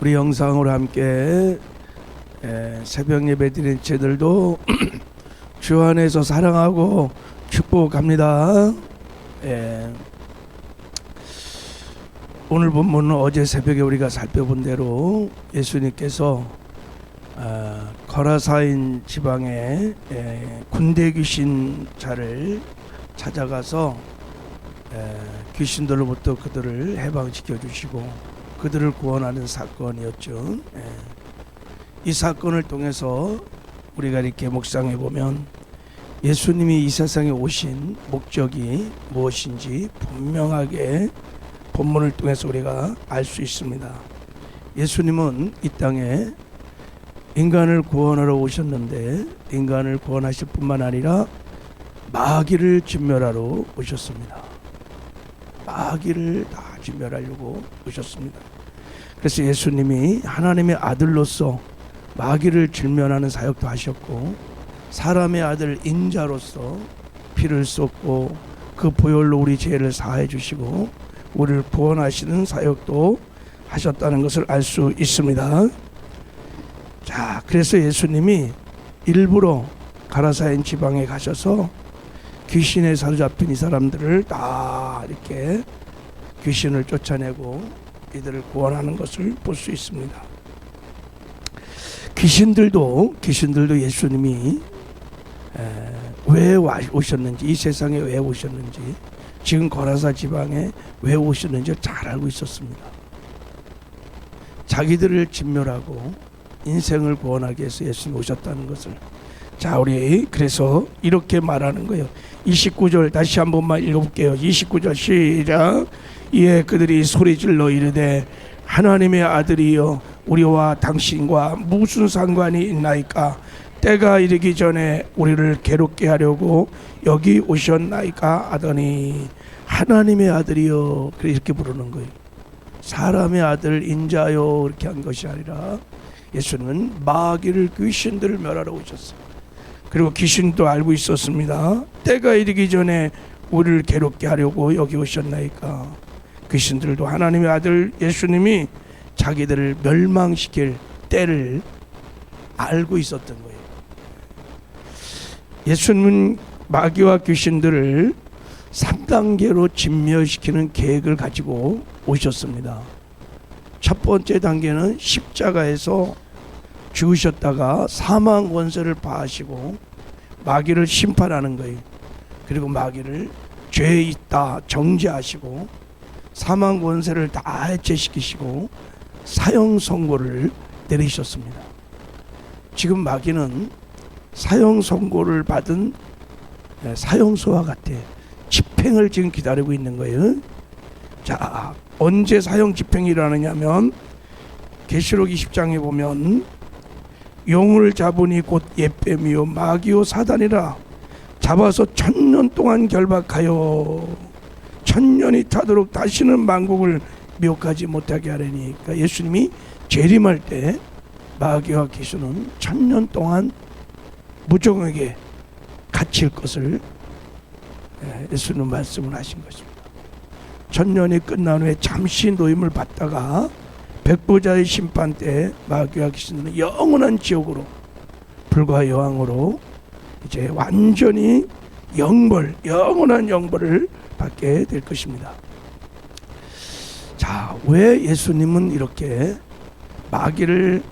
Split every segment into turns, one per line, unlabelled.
우리 영상으로 함께 새벽 예배 드린 제들도 주 안에서 사랑하고 축복합니다. 오늘 본문은 어제 새벽에 우리가 살펴본 대로 예수님께서 거라사인 지방에 군대 귀신 자를 찾아가서 귀신들로부터 그들을 해방시켜 주시고 그들을 구원하는 사건이었죠. 이 사건을 통해서 우리가 이렇게 묵상해 보면 예수님이 이 세상에 오신 목적이 무엇인지 분명하게 본문을 통해서 우리가 알 수 있습니다. 예수님은 이 땅에 인간을 구원하러 오셨는데 인간을 구원하실 뿐만 아니라 마귀를 진멸하러 오셨습니다. 마귀를 다 진멸하려고 오셨습니다. 그래서 예수님이 하나님의 아들로서 마귀를 진멸하는 사역도 하셨고 사람의 아들 인자로서 피를 쏟고 그 보혈로 우리 죄를 사해 주시고 우리를 구원하시는 사역도 하셨다는 것을 알 수 있습니다. 자, 그래서 예수님이 일부러 가라사인 지방에 가셔서 귀신에 사로잡힌 이 사람들을 다 이렇게 귀신을 쫓아내고 이들을 구원하는 것을 볼 수 있습니다. 귀신들도 예수님이 왜 오셨는지, 이 세상에 왜 오셨는지, 지금 거라사 지방에 왜 오셨는지 잘 알고 있었습니다. 자기들을 진멸하고 인생을 구원하기 위해서 예수님이 오셨다는 것을. 자, 우리 그래서 이렇게 말하는 거예요. 29절 다시 한 번만 읽어볼게요. 29절 시작. 이에 그들이 소리질러 이르되 하나님의 아들이여 우리와 당신과 무슨 상관이 있나이까? 때가 이르기 전에 우리를 괴롭게 하려고 여기 오셨나이까 하더니 하나님의 아들이여, 그래 이렇게 부르는 거예요. 사람의 아들 인자요 이렇게 한 것이 아니라 예수님은 마귀를 귀신들을 멸하러 오셨어요. 그리고 귀신도 알고 있었습니다. 때가 이르기 전에 우리를 괴롭게 하려고 여기 오셨나이까? 귀신들도 하나님의 아들 예수님이 자기들을 멸망시킬 때를 알고 있었던 거예요. 예수님은 마귀와 귀신들을 3단계로 진멸시키는 계획을 가지고 오셨습니다. 첫 번째 단계는 십자가에서 죽으셨다가 사망 권세를 파하시고 마귀를 심판하는 거예요. 그리고 마귀를 죄에 있다 정죄하시고 사망 권세를 다 해체시키시고 사형 선고를 내리셨습니다. 지금 마귀는 사형 선고를 받은 사형소와 같아 집행을 지금 기다리고 있는 거예요. 자, 언제 사형 집행이 일어나냐면 계시록 20장에 보면 용을 잡으니 곧 옛뱀이요 마귀요 사단이라 잡아서 1000년 동안 결박하여 1000년이 타도록 다시는 만국을 미혹하지 못하게 하려니. 그러니까 예수님이 재림할 때 마귀와 귀신은 1000년 동안 무정하게 갇힐 것을 예수님은 말씀을 하신 것입니다. 1000년이 끝난 후에 잠시 노임을 받다가 백보자의 심판 때 마귀와 귀신은 영원한 지옥으로 불과 여왕으로 이제 완전히 영원한 영벌을 받게 될 것입니다. 자, 왜 예수님은 이렇게 마귀를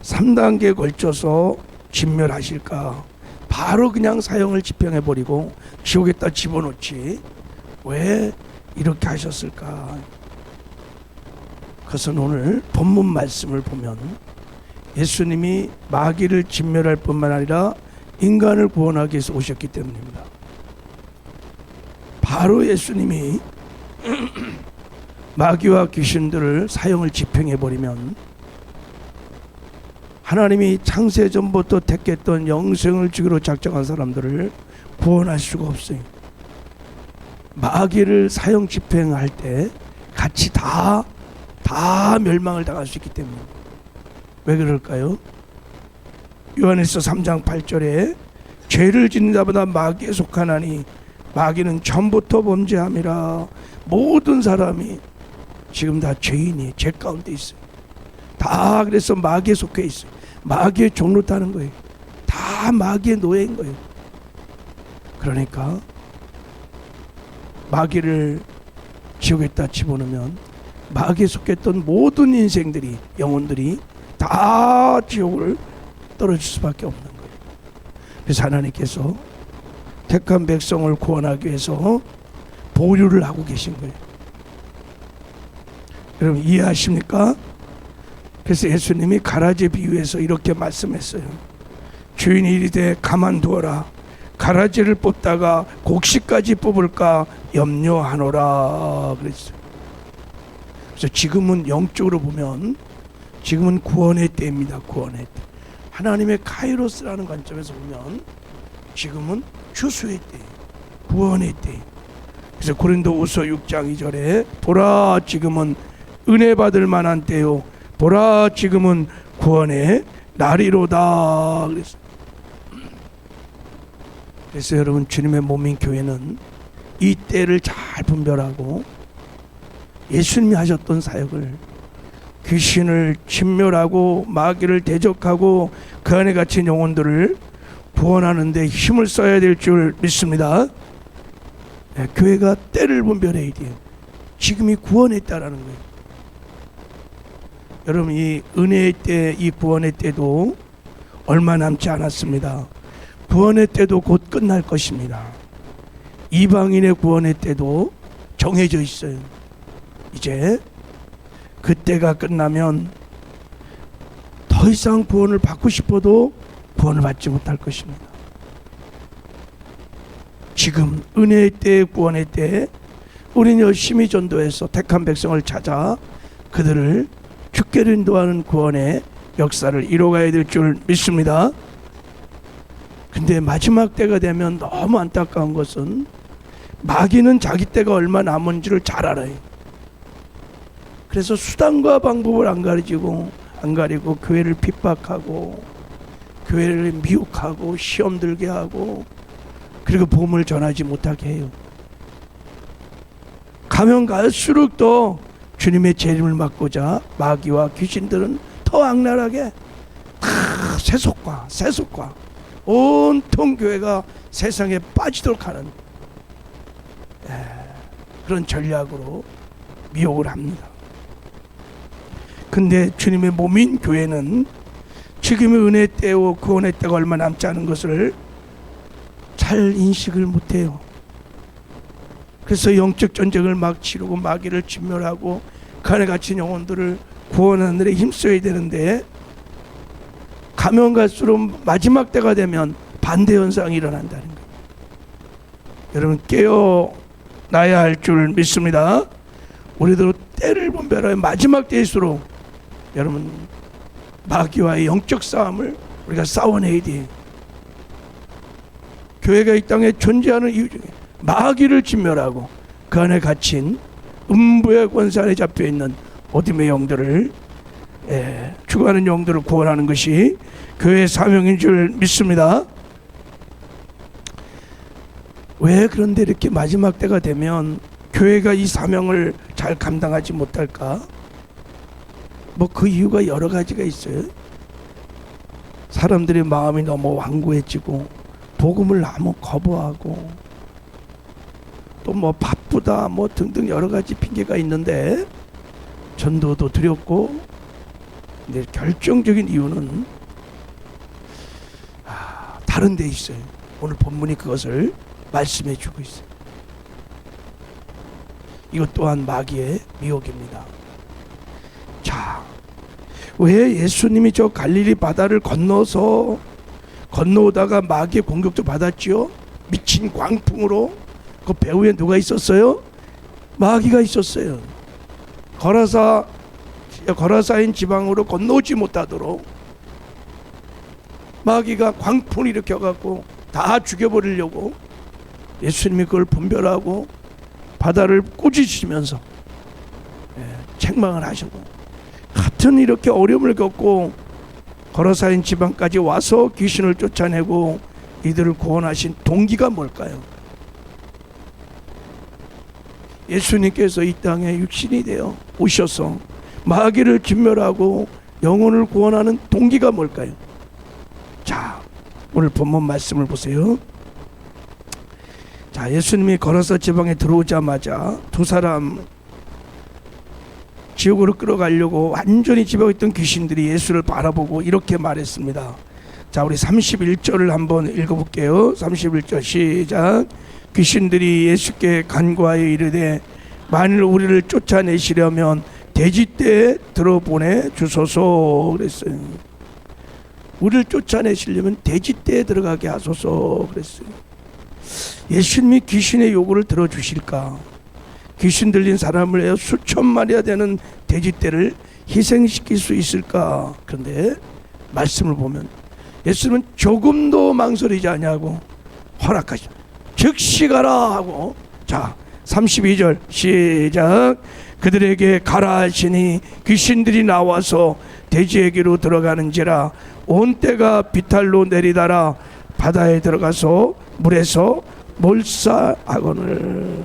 3단계에 걸쳐서 진멸하실까? 바로 그냥 사형을 집행해버리고 지옥에다 집어넣지 왜 이렇게 하셨을까? 그것은 오늘 본문 말씀을 보면 예수님이 마귀를 진멸할 뿐만 아니라 인간을 구원하기 위해서 오셨기 때문입니다. 바로 예수님이 마귀와 귀신들을 사형을 집행해버리면 하나님이 창세전부터 택했던 영생을 주기로 작정한 사람들을 구원할 수가 없어요. 마귀를 사형 집행할 때 같이 다 멸망을 당할 수 있기 때문에. 왜 그럴까요? 요한일서 3장 8절에 죄를 짓는 자보다 마귀에 속하나니 마귀는 전부터 범죄함이라. 모든 사람이 지금 다 죄인이 죄 가운데 있어요. 다 그래서 마귀에 속해 있어요. 마귀의 종로 타는 거예요. 다 마귀의 노예인 거예요. 그러니까 마귀를 지옥에다 집어넣으면 마귀에 속했던 모든 인생들이, 영혼들이 다 지옥을 떨어질 수밖에 없는 거예요. 그래서 하나님께서 택한 백성을 구원하기 위해서 보류를 하고 계신 거예요. 여러분 이해하십니까? 그래서 예수님이 가라지 비유에서 이렇게 말씀했어요. 주인이 이르되 가만두어라. 가라지를 뽑다가 곡식까지 뽑을까 염려하노라 그랬어요. 그래서 지금은 영적으로 보면 지금은 구원의 때입니다. 구원의 때. 하나님의 카이로스라는 관점에서 보면 지금은 추수의 때, 구원의 때. 그래서 고린도후서 6장 2절에 보라 지금은 은혜 받을 만한 때요, 보라 지금은 구원의 날이로다 그랬어요. 그래서 여러분 주님의 몸인 교회는 이 때를 잘 분별하고 예수님이 하셨던 사역을, 귀신을 진멸하고 마귀를 대적하고 그 안에 갇힌 영혼들을 구원하는 데 힘을 써야 될 줄 믿습니다. 네, 교회가 때를 분별해야 돼요. 지금이 구원의 때라는 거예요. 여러분 이 은혜의 때, 이 구원의 때도 얼마 남지 않았습니다. 구원의 때도 곧 끝날 것입니다. 이방인의 구원의 때도 정해져 있어요. 이제 그때가 끝나면 더 이상 구원을 받고 싶어도 구원을 받지 못할 것입니다. 지금 은혜의 때, 구원의 때 우리는 열심히 전도해서 택한 백성을 찾아 그들을 주께로 인도하는 구원의 역사를 이뤄가야 될 줄 믿습니다. 근데 마지막 때가 되면 너무 안타까운 것은 마귀는 자기 때가 얼마 남은지를 잘 알아요. 그래서 수단과 방법을 안 가리고 교회를 핍박하고 교회를 미혹하고 시험 들게 하고 그리고 복음을 전하지 못하게 해요. 가면 갈수록 더 주님의 재림을 막고자 마귀와 귀신들은 더 악랄하게 다 세속과 온통 교회가 세상에 빠지도록 하는 그런 전략으로 미혹을 합니다. 근데 주님의 몸인 교회는 지금의 은혜 때와 구원의 때가 얼마 남지 않은 것을 잘 인식을 못해요. 그래서 영적 전쟁을 막 치르고 마귀를 진멸하고 그 안에 갇힌 영혼들을 구원하는 데 힘써야 되는데 가면 갈수록 마지막 때가 되면 반대 현상이 일어난다는 거예요. 여러분 깨어나야 할 줄 믿습니다. 우리도 때를 분별하여 마지막 때일수록 여러분 마귀와의 영적 싸움을 우리가 싸워내야 돼요. 교회가 이 땅에 존재하는 이유 중에 마귀를 진멸하고 그 안에 갇힌 음부의 권세 안에 잡혀있는 어둠의 영들을 죽어가는 영들을 구원하는 것이 교회의 사명인 줄 믿습니다. 왜 그런데 이렇게 마지막 때가 되면 교회가 이 사명을 잘 감당하지 못할까? 뭐 그 이유가 여러 가지가 있어요. 사람들의 마음이 너무 완고해지고 복음을 너무 거부하고 또 뭐 바쁘다 뭐 등등 여러 가지 핑계가 있는데 전도도 두렵고, 근데 결정적인 이유는 다른 데 있어요. 오늘 본문이 그것을 말씀해 주고 있어요. 이것 또한 마귀의 미혹입니다. 자, 왜 예수님이 저 갈릴리 바다를 건너오다가 마귀의 공격도 받았지요? 미친 광풍으로. 그 배후에 누가 있었어요? 마귀가 있었어요. 거라사인 지방으로 건너오지 못하도록 마귀가 광풍을 일으켜갖고 다 죽여버리려고 예수님이 그걸 분별하고 바다를 꾸짖으시면서 책망을 하시고, 같은 이렇게 어려움을 겪고 거라사인 지방까지 와서 귀신을 쫓아내고 이들을 구원하신 동기가 뭘까요? 예수님께서 이 땅에 육신이 되어 오셔서 마귀를 진멸하고 영혼을 구원하는 동기가 뭘까요? 자, 오늘 본문 말씀을 보세요. 자, 예수님이 걸어서 지방에 들어오자마자 두 사람 지옥으로 끌어가려고 완전히 지배하고 있던 귀신들이 예수를 바라보고 이렇게 말했습니다. 자, 우리 31절을 한번 읽어볼게요. 31절 시작. 귀신들이 예수께 간구하여 이르되 만일 우리를 쫓아내시려면 돼지떼에 들어보내 주소서 그랬어요. 우리를 쫓아내시려면 돼지떼에 들어가게 하소서 그랬어요. 예수님이 귀신의 요구를 들어주실까? 귀신 들린 사람을 위해 수천 마리가 되는 돼지떼를 희생시킬 수 있을까? 그런데 말씀을 보면 예수님은 조금도 망설이지 아니하고 허락하시오. 즉시 가라 하고, 자 32절 시작. 그들에게 가라 하시니 귀신들이 나와서 돼지에게로 들어가는지라 온 떼가 비탈로 내리다라 바다에 들어가서 물에서 몰사하거늘.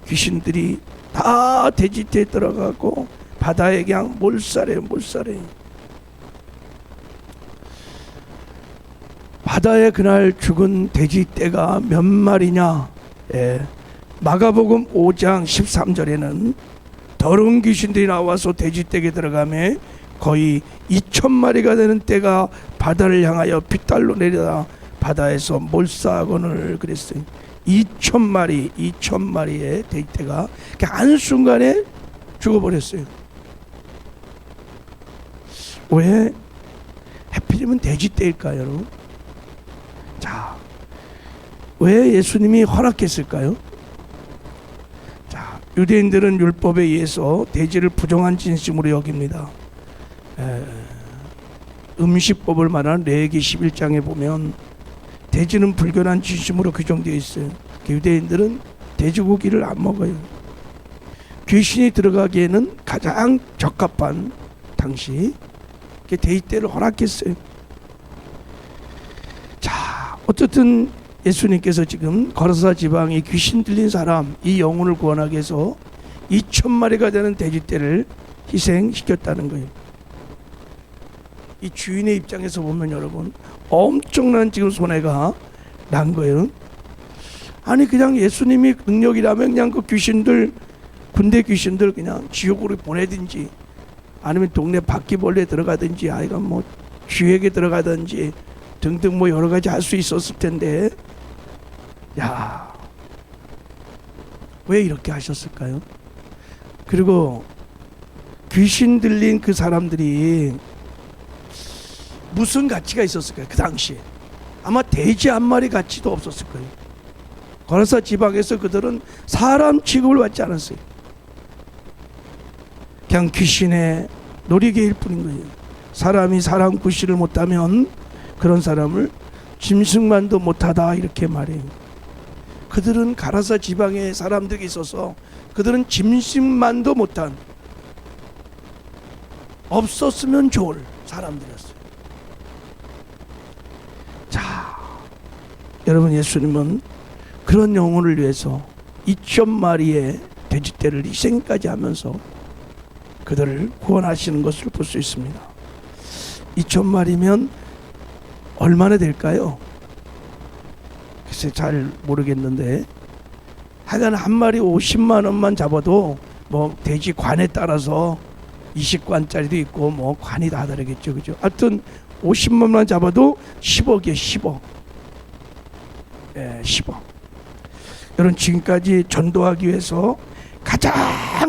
귀신들이 다 돼지떼에 들어가고 바다에 그냥 몰살해. 바다에 그날 죽은 돼지떼가 몇 마리냐? 마가복음 5장 13절에는 더러운 귀신들이 나와서 돼지떼에 들어가며 거의 2,000마리가 되는 떼가 바다를 향하여 빗달로 내려다 바다에서 몰사하거늘 그랬어요. 2,000마리의 돼지떼가 한순간에 죽어버렸어요. 왜 하필이면 돼지떼일까요, 여러분? 자, 왜 예수님이 허락했을까요? 자, 유대인들은 율법에 의해서 돼지를 부정한 진심으로 여깁니다. 음식법을 말하는 레위기 11장에 보면 돼지는 불결한 진심으로 규정되어 있어요. 유대인들은 돼지고기를 안 먹어요. 귀신이 들어가기에는 가장 적합한 당시 돼지떼를 허락했어요. 자, 어쨌든 예수님께서 지금 거라사 지방에 귀신 들린 사람, 이 영혼을 구원하기 위해서 2,000마리가 되는 돼지떼를 희생시켰다는 거예요. 이 주인의 입장에서 보면 여러분 엄청난 지금 손해가 난 거예요. 아니 그냥 예수님이 능력이라면 그냥 그 귀신들, 군대 귀신들 그냥 지옥으로 보내든지 아니면 동네 바퀴벌레 들어가든지 아이가 뭐 쥐에게 들어가든지 등등 뭐 여러 가지 할 수 있었을 텐데, 야, 왜 이렇게 하셨을까요? 그리고 귀신 들린 그 사람들이 무슨 가치가 있었을까요? 그 당시에 아마 돼지 한 마리 가치도 없었을 거예요. 거라사 지방에서 그들은 사람 취급을 받지 않았어요. 그냥 귀신의 놀이개일 뿐인 거예요. 사람이 사람 구실을 못하면 그런 사람을 짐승만도 못하다 이렇게 말해요. 그들은 가라사 지방의 사람들이 있어서 그들은 짐승만도 못한, 없었으면 좋을 사람들이었어요. 자, 여러분, 예수님은 그런 영혼을 위해서 2,000마리의 돼지떼를 희생까지 하면서 그들을 구원하시는 것을 볼 수 있습니다. 2,000마리면 얼마나 될까요? 글쎄 잘 모르겠는데 하여간 한 마리 50만 원만 잡아도 뭐 돼지 관에 따라서 20관짜리도 있고 뭐 관이 다 다르겠죠, 그죠? 하여튼 50만만 잡아도 10억이에요, 10억. 10억. 여러분, 지금까지 전도하기 위해서 가장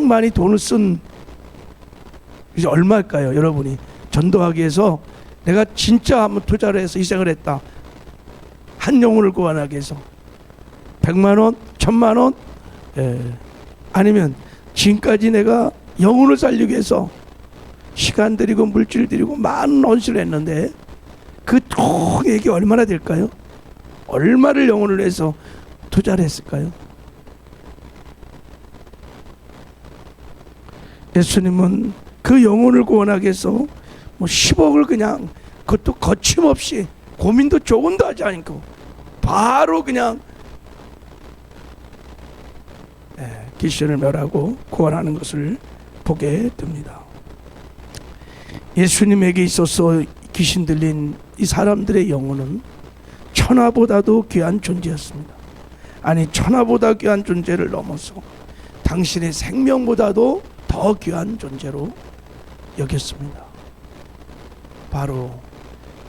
많이 돈을 쓴 이제 얼마일까요? 여러분이 전도하기 위해서 내가 진짜 한번 투자를 해서 희생을 했다, 한 영혼을 구원하기 위해서 100만 원, 1000만 원, 아니면 지금까지 내가 영혼을 살리기 위해서 시간 들이고 물질 들이고 많은 헌신을 했는데 그 통액이 얼마나 될까요? 얼마를 영혼을 위해서 투자를 했을까요? 예수님은 그 영혼을 구원하기 위해서 뭐 10억을 그냥, 그것도 거침없이 고민도 조금도 하지 않고 바로 그냥 귀신을 멸하고 구원하는 것을 보게 됩니다. 예수님에게 있어서 귀신 들린 이 사람들의 영혼은 천하보다도 귀한 존재였습니다. 아니, 천하보다 귀한 존재를 넘어서 당신의 생명보다도 더 귀한 존재로 여겼습니다. 바로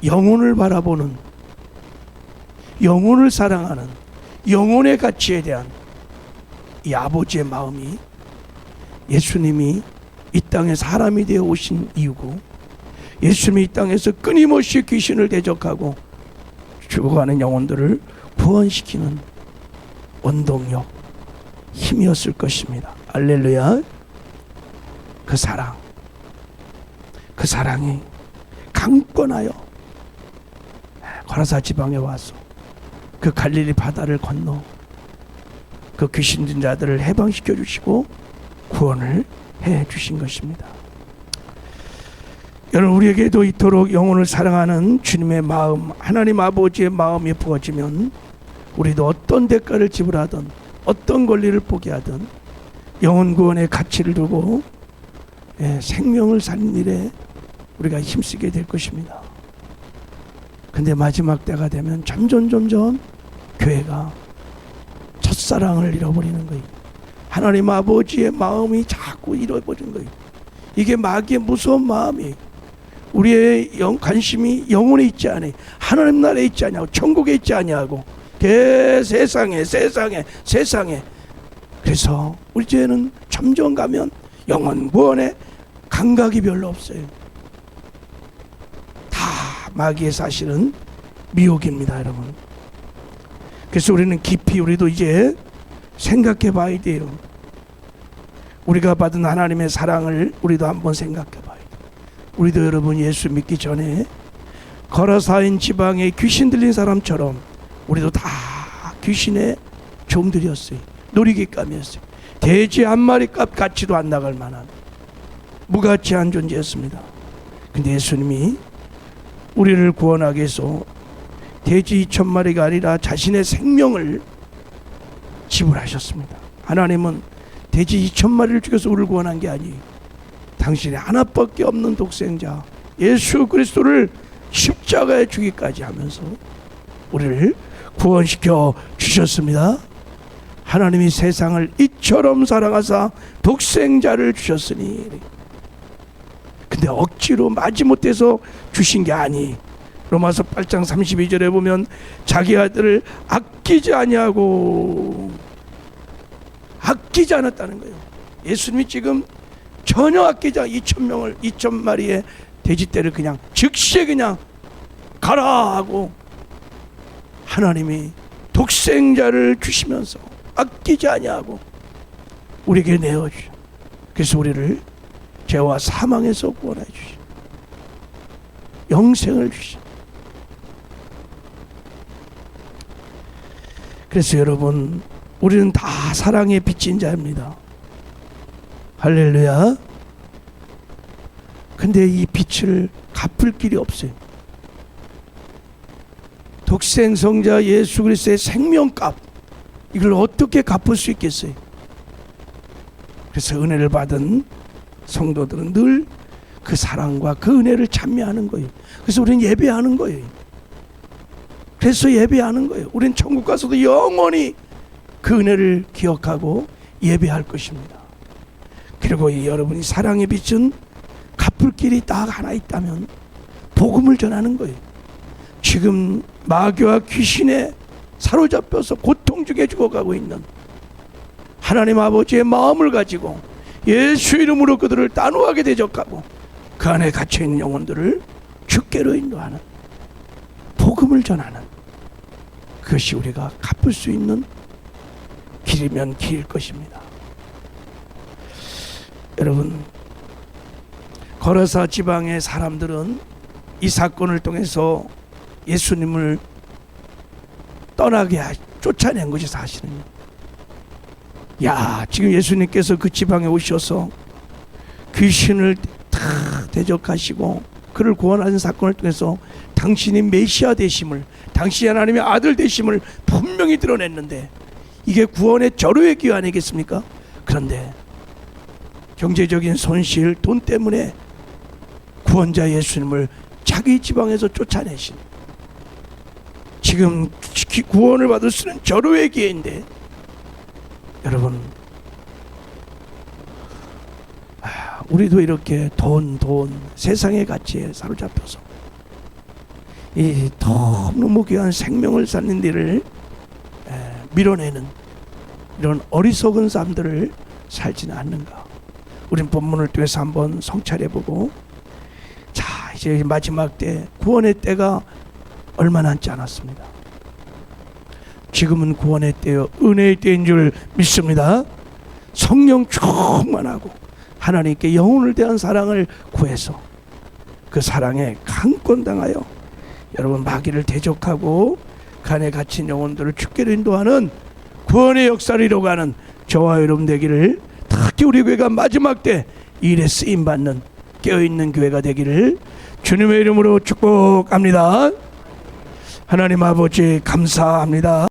영혼을 바라보는, 영혼을 사랑하는, 영혼의 가치에 대한 이 아버지의 마음이 예수님이 이 땅에 사람이 되어 오신 이유고, 예수님이 이 땅에서 끊임없이 귀신을 대적하고 죽어가는 영혼들을 구원시키는 원동력, 힘이었을 것입니다. 할렐루야. 그 사랑, 그 사랑이 강권하여 거라사 지방에 와서 그 갈릴리 바다를 건너 그 귀신 든 자들을 해방시켜 주시고 구원을 해 주신 것입니다. 여러분, 우리에게도 이토록 영혼을 사랑하는 주님의 마음, 하나님 아버지의 마음이 부어지면 우리도 어떤 대가를 지불하든 어떤 권리를 포기하든 영혼 구원의 가치를 두고 생명을 살린 일에 우리가 힘쓰게 될 것입니다. 근데 마지막 때가 되면 점점 교회가 첫사랑을 잃어버리는 거예요. 하나님 아버지의 마음이 자꾸 잃어버리는 거예요. 이게 마귀의 무서운 마음이, 우리의 관심이 영혼에 있지 않아요. 하나님 나라에 있지 않냐고, 천국에 있지 않냐고, 세상에. 그래서 우리 죄는 점점 가면 영혼 구원에 감각이 별로 없어요. 다 마귀의 사실은 미혹입니다, 여러분. 그래서 우리는 깊이 우리도 이제 생각해 봐야 돼요. 우리가 받은 하나님의 사랑을 우리도 한번 생각해 봐야 돼요. 우리도 여러분 예수 믿기 전에 거라사인 지방에 귀신 들린 사람처럼 우리도 다 귀신의 종들이었어요. 놀이기감이었어요. 돼지 한 마리 값 가치도 안 나갈 만한 무가치한 존재였습니다. 근데 예수님이 우리를 구원하기 위해서 돼지 2,000마리가 아니라 자신의 생명을 지불하셨습니다. 하나님은 돼지 2,000마리를 죽여서 우리를 구원한 게 아니에요. 당신의 하나밖에 없는 독생자 예수 그리스도를 십자가에 죽기까지 하면서 우리를 구원시켜 주셨습니다. 하나님이 세상을 이처럼 사랑하사 독생자를 주셨으니, 근데 억지로 마지못해서 주신 게 아니. 로마서 8장 32절에 보면 자기 아들을 아끼지 않았다는 거예요. 예수님이 지금 전혀 아끼지 않아 2,000마리의 돼지떼를 그냥 즉시에 그냥 가라 하고 하나님이 독생자를 주시면서 아끼지 아니하고 우리에게 내어주셔. 그래서 우리를 죄와 사망에서 구원해 주시오. 영생을 주시오. 그래서 여러분, 우리는 다 사랑에 빚진 자입니다. 할렐루야. 근데 이 빚을 갚을 길이 없어요. 독생성자 예수 그리스도의 생명값, 이걸 어떻게 갚을 수 있겠어요? 그래서 은혜를 받은 성도들은 늘 그 사랑과 그 은혜를 찬미하는 거예요. 그래서 우리는 예배하는 거예요. 그래서 예배하는 거예요. 우리는 천국 가서도 영원히 그 은혜를 기억하고 예배할 것입니다. 그리고 여러분이 사랑의 빛은 갚을 길이 딱 하나 있다면 복음을 전하는 거예요. 지금 마귀와 귀신에 사로잡혀서 고통 중에 죽어가고 있는 하나님 아버지의 마음을 가지고 예수 이름으로 그들을 단호하게 대적하고 그 안에 갇혀있는 영혼들을 주께로 인도하는, 복음을 전하는, 그것이 우리가 갚을 수 있는 길이면 길일 것입니다. 여러분, 거라사 지방의 사람들은 이 사건을 통해서 예수님을 떠나게 쫓아낸 것이 사실은요. 야, 지금 예수님께서 그 지방에 오셔서 귀신을 다 대적하시고 그를 구원하는 사건을 통해서 당신이 메시아 되심을, 당신이 하나님의 아들 되심을 분명히 드러냈는데, 이게 구원의 절호의 기회 구원자 예수님을 자기 지방에서 쫓아내신, 지금 구원을 받을 수 있는 절호의 기회인데, 여러분 우리도 이렇게 돈 세상의 가치에 사로잡혀서 이 너무 귀한 생명을 살린 일을 밀어내는 이런 어리석은 삶들을 살지는 않는가. 우린 본문을 통해서 한번 성찰해보고, 자 이제 마지막 때, 구원의 때가 얼마 남지 않았습니다. 지금은 구원의 때요 은혜의 때인 줄 믿습니다. 성령 충만하고 하나님께 영혼을 대한 사랑을 구해서 그 사랑에 강권당하여 여러분 마귀를 대적하고 간에 갇힌 영혼들을 주께로 인도하는 구원의 역사를 이뤄가는 저와 여러분 되기를, 특히 우리 교회가 마지막 때 일에 쓰임받는 깨어있는 교회가 되기를 주님의 이름으로 축복합니다. 하나님 아버지 감사합니다.